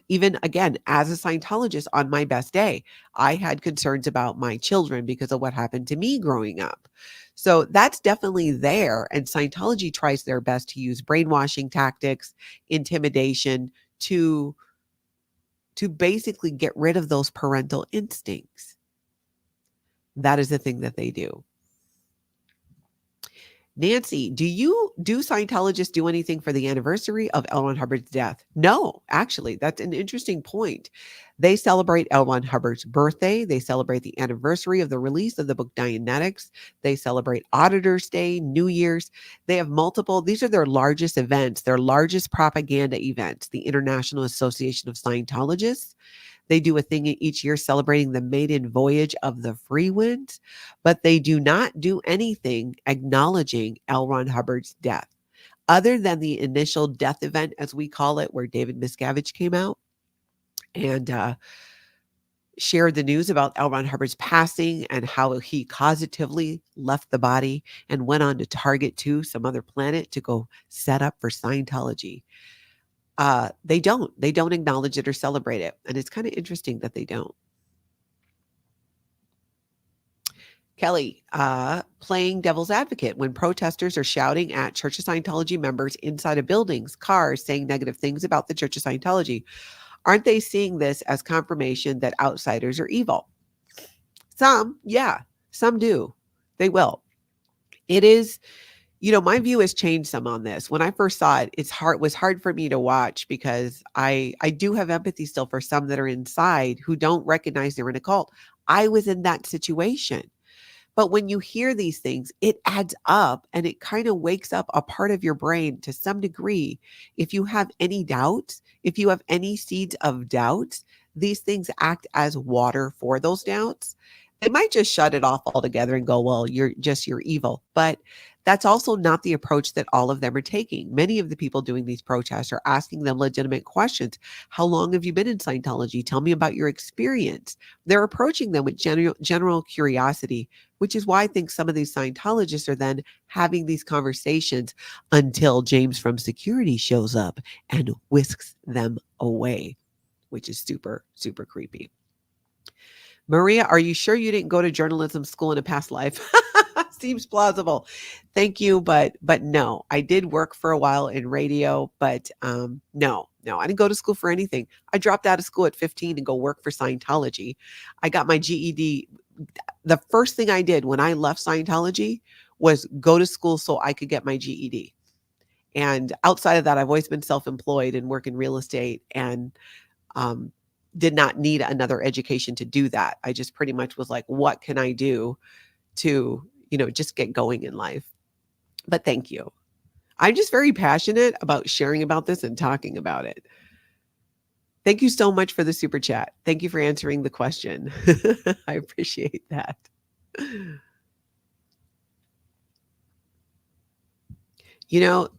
Speaker 1: Even again, as a Scientologist on my best day, I had concerns about my children because of what happened to me growing up. So that's definitely there. And Scientology tries their best to use brainwashing tactics, intimidation to basically get rid of those parental instincts. That is the thing that they do. Nancy, do Scientologists do anything for the anniversary of L. Ron Hubbard's death? No, actually, that's an interesting point. They celebrate L. Ron Hubbard's birthday. They celebrate the anniversary of the release of the book Dianetics. They celebrate Auditor's Day, New Year's. They have multiple, these are their largest events, their largest propaganda events, the International Association of Scientologists. They do a thing each year celebrating the maiden voyage of the Free Winds, but they do not do anything acknowledging L. Ron Hubbard's death, other than the initial death event, as we call it, where David Miscavige came out and shared the news about L. Ron Hubbard's passing and how he causatively left the body and went on to target some other planet to go set up for Scientology. They don't acknowledge it or celebrate it. And it's kind of interesting that they don't. Kelly, playing devil's advocate when protesters are shouting at Church of Scientology members inside of buildings, cars, saying negative things about the Church of Scientology. Aren't they seeing this as confirmation that outsiders are evil? Some, yeah, some do. They will. It is, my view has changed some on this. When I first saw it, it was hard for me to watch because I do have empathy still for some that are inside who don't recognize they're in a cult. I was in that situation. But when you hear these things, it adds up and it kind of wakes up a part of your brain to some degree. If you have any doubts, if you have any seeds of doubts, these things act as water for those doubts. They might just shut it off altogether and go, well, you're evil. But that's also not the approach that all of them are taking. Many of the people doing these protests are asking them legitimate questions. How long have you been in Scientology? Tell me about your experience. They're approaching them with general curiosity, which is why I think some of these Scientologists are then having these conversations until James from security shows up and whisks them away, which is super, super creepy. Maria, are you sure you didn't go to journalism school in a past life? Seems plausible. Thank you, but no. I did work for a while in radio, but no, I didn't go to school for anything. I dropped out of school at 15 and go work for Scientology. I got my GED. The first thing I did when I left Scientology was go to school so I could get my GED. And outside of that, I've always been self-employed and work in real estate and did not need another education to do that. I just pretty much was like, what can I do to, just get going in life? But thank you. I'm just very passionate about sharing about this and talking about it. Thank you so much for the super chat. Thank you for answering the question. I appreciate that.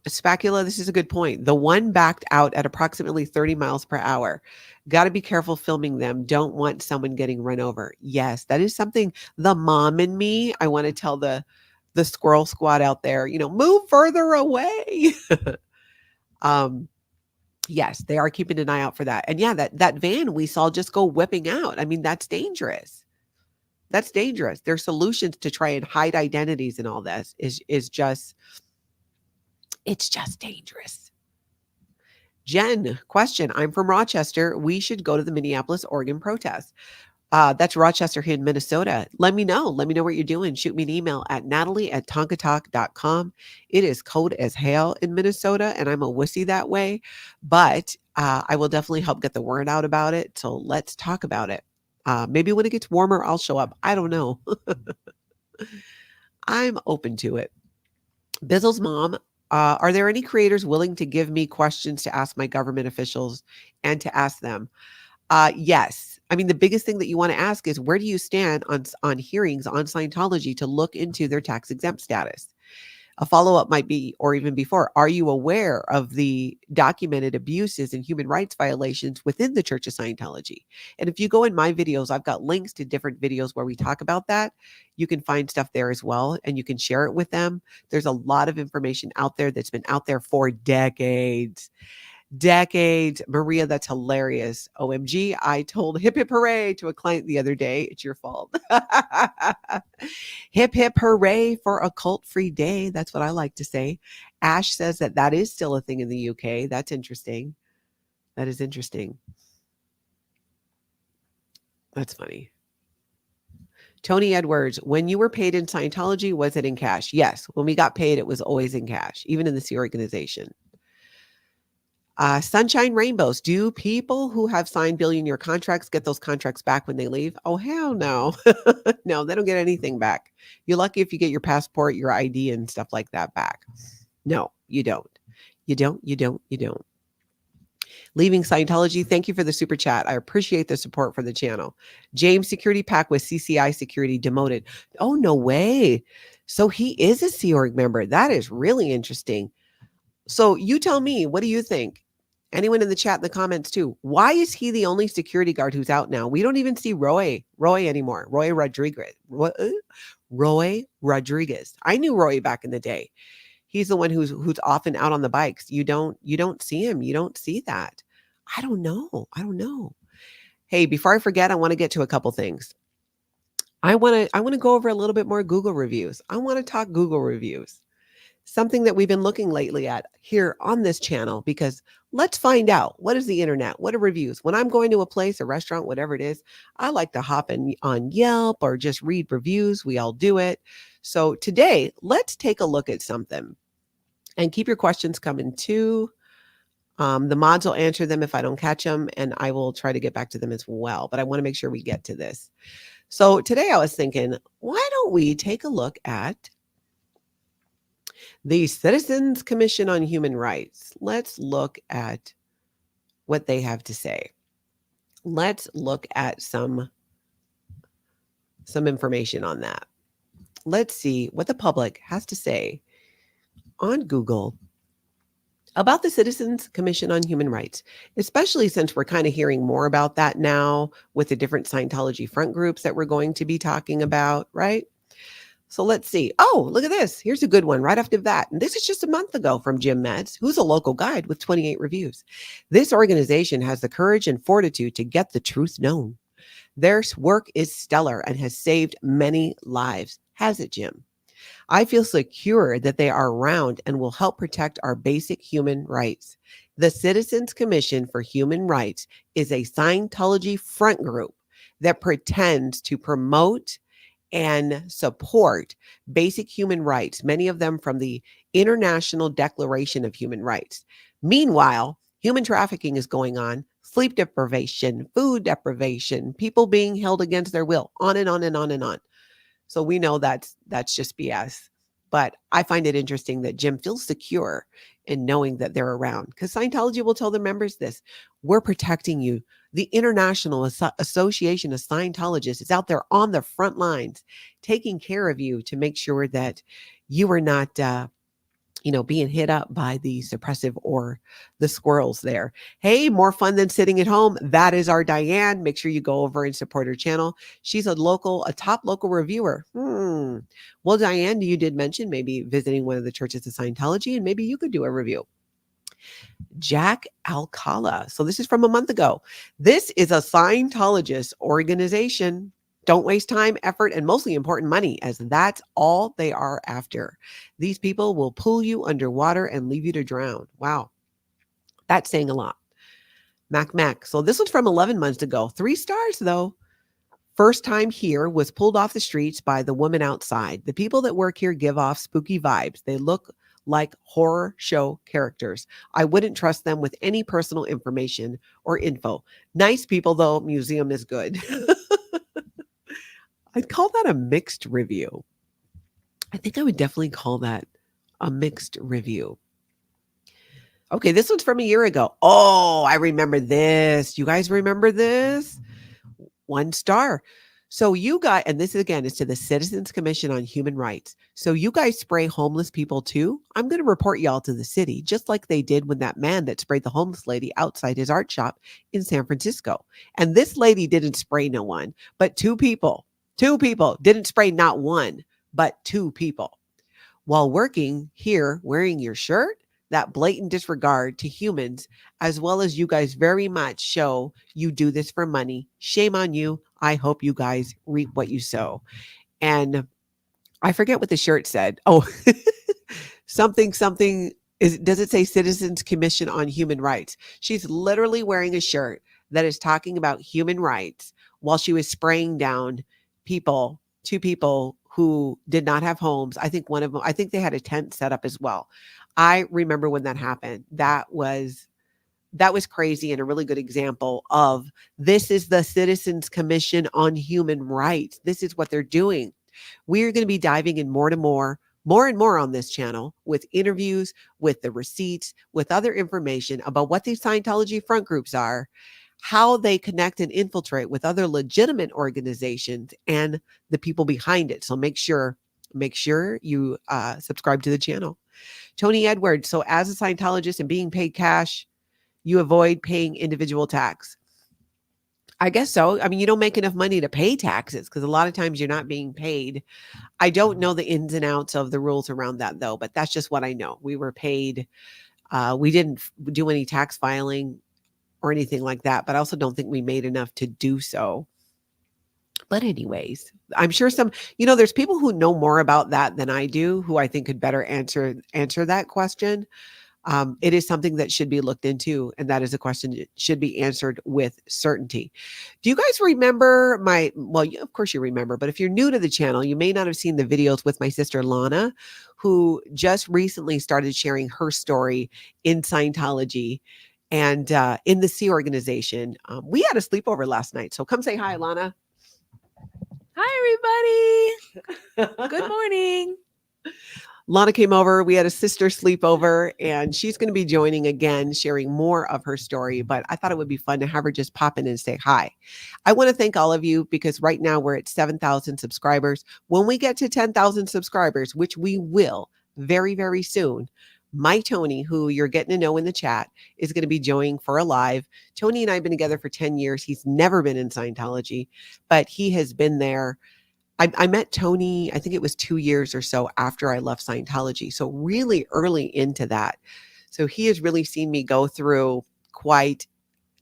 Speaker 1: Spacula, this is a good point. The one backed out at approximately 30 miles per hour. Got to be careful filming them. Don't want someone getting run over. Yes, that is something the mom in me, I want to tell the squirrel squad out there, move further away. Yes, they are keeping an eye out for that. And yeah, that van we saw just go whipping out. I mean, that's dangerous. That's dangerous. Their solutions to try and hide identities and all this is just... it's just dangerous. Jen, question. I'm from Rochester. We should go to the Minneapolis, Oregon protest. That's Rochester here in Minnesota. Let me know. Let me know what you're doing. Shoot me an email at natalie@tonkatalk.com. It is cold as hell in Minnesota, and I'm a wussy that way. But I will definitely help get the word out about it. So let's talk about it. Maybe when it gets warmer, I'll show up. I don't know. I'm open to it. Bizzle's mom, are there any creators willing to give me questions to ask my government officials and to ask them? Yes. I mean, the biggest thing that you want to ask is where do you stand on hearings on Scientology to look into their tax exempt status? A follow-up might be, or even before, are you aware of the documented abuses and human rights violations within the Church of Scientology? And if you go in my videos, I've got links to different videos where we talk about that. You can find stuff there as well, and you can share it with them. There's a lot of information out there that's been out there for decades. Maria, that's hilarious. OMG, I told hip hip hooray to a client the other day. It's your fault. Hip hip hooray for a cult-free day. That's what I like to say. Ash says that is still a thing in the UK. That's interesting. That is interesting. That's funny. Tony Edwards, when you were paid in Scientology, was it in cash? Yes. When we got paid, it was always in cash, even in the C organization. Sunshine Rainbows. Do people who have signed billion-year contracts get those contracts back when they leave? Oh, hell no. No, they don't get anything back. You're lucky if you get your passport, your ID, and stuff like that back. No, you don't. You don't. Leaving Scientology. Thank you for the super chat. I appreciate the support for the channel. James Security Pack with CCI Security demoted. Oh, no way. So he is a Sea Org member. That is really interesting. So you tell me, what do you think? Anyone in the chat, in the comments too. Why is he the only security guard who's out now? We don't even see Roy anymore. Roy Rodriguez. Roy Rodriguez. I knew Roy back in the day. He's the one who's often out on the bikes. You don't see him. You don't see that. I don't know. Hey, before I forget, I want to get to a couple things. I want to go over a little bit more Google reviews. I want to talk Google reviews. Something that we've been looking lately at here on this channel, because let's find out, what is the internet? What are reviews? When I'm going to a place, a restaurant, whatever it is, I like to hop in on Yelp or just read reviews. We all do it. So today, let's take a look at something, and keep your questions coming too. The mods will answer them if I don't catch them, and I will try to get back to them as well. But I want to make sure we get to this. So today I was thinking, why don't we take a look at the Citizens Commission on Human Rights? Let's look at what they have to say. Let's look at some information on that. Let's see what the public has to say on Google about the Citizens Commission on Human Rights, especially since we're kind of hearing more about that now with the different Scientology front groups that we're going to be talking about, right? So let's see. Oh, look at this. Here's a good one right after that. And this is just a month ago from Jim Metz, who's a local guide with 28 reviews. This organization has the courage and fortitude to get the truth known. Their work is stellar and has saved many lives. Has it, Jim? I feel secure that they are around and will help protect our basic human rights. The Citizens Commission for Human Rights is a Scientology front group that pretends to promote and support basic human rights, many of them from the International Declaration of Human Rights. Meanwhile, human trafficking is going on, sleep deprivation, food deprivation, people being held against their will, on and on and on and on. So we know that's just BS. But I find it interesting that Jim feels secure in knowing that they're around, because Scientology will tell their members this: we're protecting you. The International Association of Scientologists is out there on the front lines, taking care of you to make sure that you are not, being hit up by the suppressive or the squirrels there. Hey, more fun than sitting at home. That is our Diane. Make sure you go over and support her channel. She's a top local reviewer. Well, Diane, you did mention maybe visiting one of the churches of Scientology, and maybe you could do a review. Jack Alcala. So this is from a month ago. This is a Scientologist organization. Don't waste time, effort, and mostly important money, as that's all they are after. These people will pull you underwater and leave you to drown. Wow. That's saying a lot. Mac. So this was from 11 months ago. 3 stars, though. First time here was pulled off the streets by the woman outside. The people that work here give off spooky vibes. They look like horror show characters. I wouldn't trust them with any personal information or info. Nice people, though. Museum is good. I'd call that a mixed review. I think I would definitely call that a mixed review. Okay, this one's from a year ago. Oh, I remember this. You guys remember this? 1 star. So you guys, and this again is to the Citizens Commission on Human Rights. So you guys spray homeless people too? I'm going to report y'all to the city, just like they did when that man that sprayed the homeless lady outside his art shop in San Francisco. And this lady didn't spray no one, but 2 people. 2 people didn't spray not one, but 2 people. While working here, wearing your shirt, that blatant disregard to humans, as well as you guys very much show you do this for money. Shame on you. I hope you guys reap what you sow. And I forget what the shirt said. Oh, something does it say Citizens Commission on Human Rights? She's literally wearing a shirt that is talking about human rights while she was spraying down people, 2 people who did not have homes. I think one of them, I think they had a tent set up as well. I remember when that happened. That was crazy and a really good example of this is the Citizens Commission on Human Rights. This is what they're doing. We're going to be diving in more and more on this channel with interviews, with the receipts, with other information about what these Scientology front groups are, how they connect and infiltrate with other legitimate organizations and the people behind it. So make sure you subscribe to the channel. Tony Edwards. So as a Scientologist and being paid cash, you avoid paying individual tax. I guess so. I mean, you don't make enough money to pay taxes because a lot of times you're not being paid. I don't know the ins and outs of the rules around that though, but that's just what I know. We were paid. We didn't do any tax filing or anything like that, but I also don't think we made enough to do so. But anyways, I'm sure there's people who know more about that than I do, who I think could better answer that question. It is something that should be looked into, and that is a question that should be answered with certainty. Do you guys remember of course you remember, but if you're new to the channel, you may not have seen the videos with my sister Lana, who just recently started sharing her story in Scientology and in the Sea organization. We had a sleepover last night, so come say hi, Lana.
Speaker 6: Hi, everybody. Good morning.
Speaker 1: Lana came over. We had a sister sleepover, and she's going to be joining again, sharing more of her story. But I thought it would be fun to have her just pop in and say hi. I want to thank all of you because right now we're at 7,000 subscribers. When we get to 10,000 subscribers, which we will very, very soon, my Tony, who you're getting to know in the chat, is going to be joining for a live. Tony and I have been together for 10 years. He's never been in Scientology, but he has been there. I met Tony, I think it was 2 years or so after I left Scientology. So really early into that. So he has really seen me go through a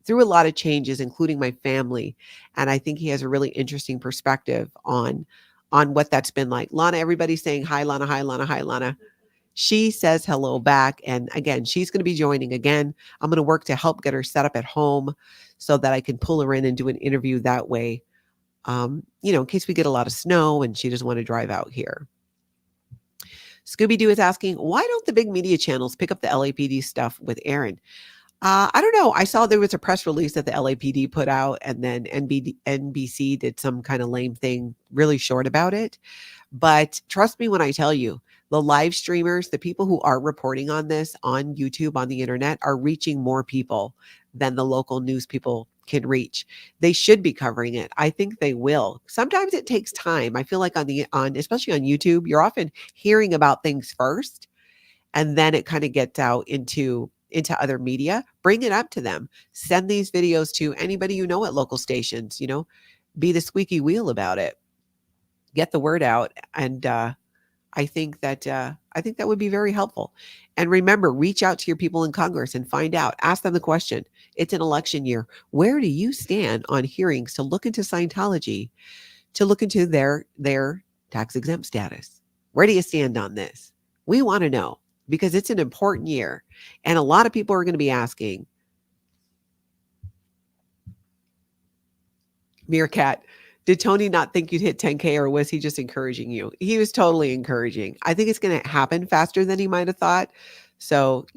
Speaker 1: lot of changes, including my family. And I think he has a really interesting perspective on what that's been like. Lana, everybody's saying hi, Lana, hi, Lana, hi, Lana. She says hello back. And again, she's going to be joining again. I'm going to work to help get her set up at home so that I can pull her in and do an interview that way. In case we get a lot of snow and she doesn't want to drive out here. Scooby-Doo is asking, why don't the big media channels pick up the LAPD stuff with Aaron? I don't know. I saw there was a press release that the LAPD put out, and then NBC did some kind of lame thing really short about it. But trust me when I tell you, the live streamers, the people who are reporting on this on YouTube, on the internet, are reaching more people than the local news people can reach. They should be covering it. I think they will. Sometimes it takes time. I feel like especially on YouTube, you're often hearing about things first, and then it kind of gets out into other media. Bring it up to them. Send these videos to anybody you know at local stations. Be the squeaky wheel about it. Get the word out, and I think that would be very helpful. And remember, reach out to your people in Congress and find out. Ask them the question. It's an election year. Where do you stand on hearings to look into Scientology, to look into their tax exempt status? Where do you stand on this? We want to know because it's an important year, and a lot of people are going to be asking. Meerkat, Did Tony not think you'd hit 10K, or was he just encouraging you? He was totally encouraging. I think it's going to happen faster than he might have thought. So,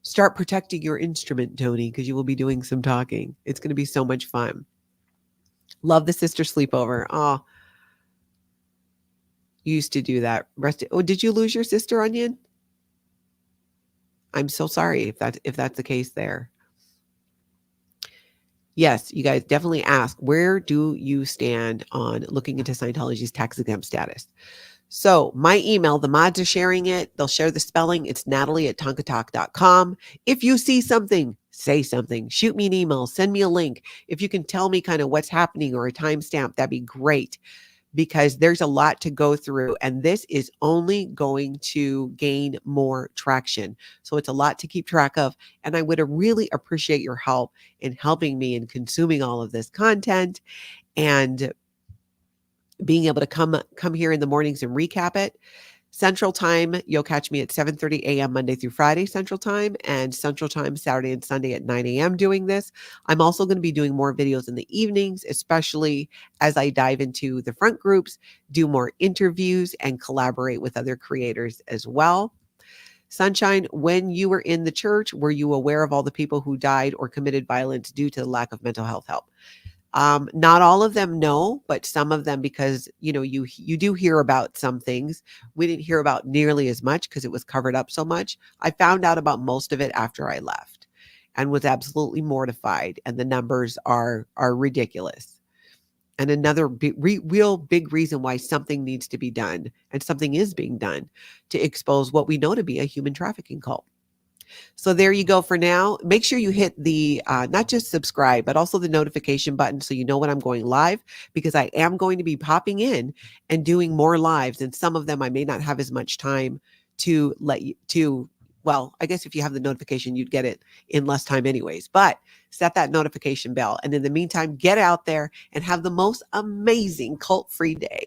Speaker 1: start protecting your instrument, Tony, because you will be doing some talking. It's going to be so much fun. Love the sister sleepover. Oh, you used to do that. Oh, did you lose your sister, Onion? I'm so sorry if that's the case there. Yes, you guys definitely ask, where do you stand on looking into Scientology's tax exempt status? So my email, the mods are sharing it. They'll share the spelling. It's natalie@tonkatalk.com. If you see something, say something. Shoot me an email. Send me a link. If you can tell me kind of what's happening or a timestamp, that'd be great, because there's a lot to go through. And this is only going to gain more traction. So it's a lot to keep track of. And I would really appreciate your help in helping me in consuming all of this content and being able to come here in the mornings and recap it. Central Time, you'll catch me at 7:30 a.m. Monday through Friday Central Time, and Central Time Saturday and Sunday at 9 a.m. doing this. I'm also going to be doing more videos in the evenings, especially as I dive into the front groups, do more interviews, and collaborate with other creators as well. Sunshine, when you were in the church, were you aware of all the people who died or committed violence due to the lack of mental health help? Not all of them, no, but some of them, because you do hear about some things. We didn't hear about nearly as much because it was covered up so much. I found out about most of it after I left and was absolutely mortified. And the numbers are ridiculous. And another real big reason why something needs to be done, and something is being done, to expose what we know to be a human trafficking cult. So there you go for now. Make sure you hit the, not just subscribe, but also the notification button so you know when I'm going live, because I am going to be popping in and doing more lives. And some of them I may not have as much time to well, I guess if you have the notification, you'd get it in less time anyways, but set that notification bell. And in the meantime, get out there and have the most amazing cult-free day.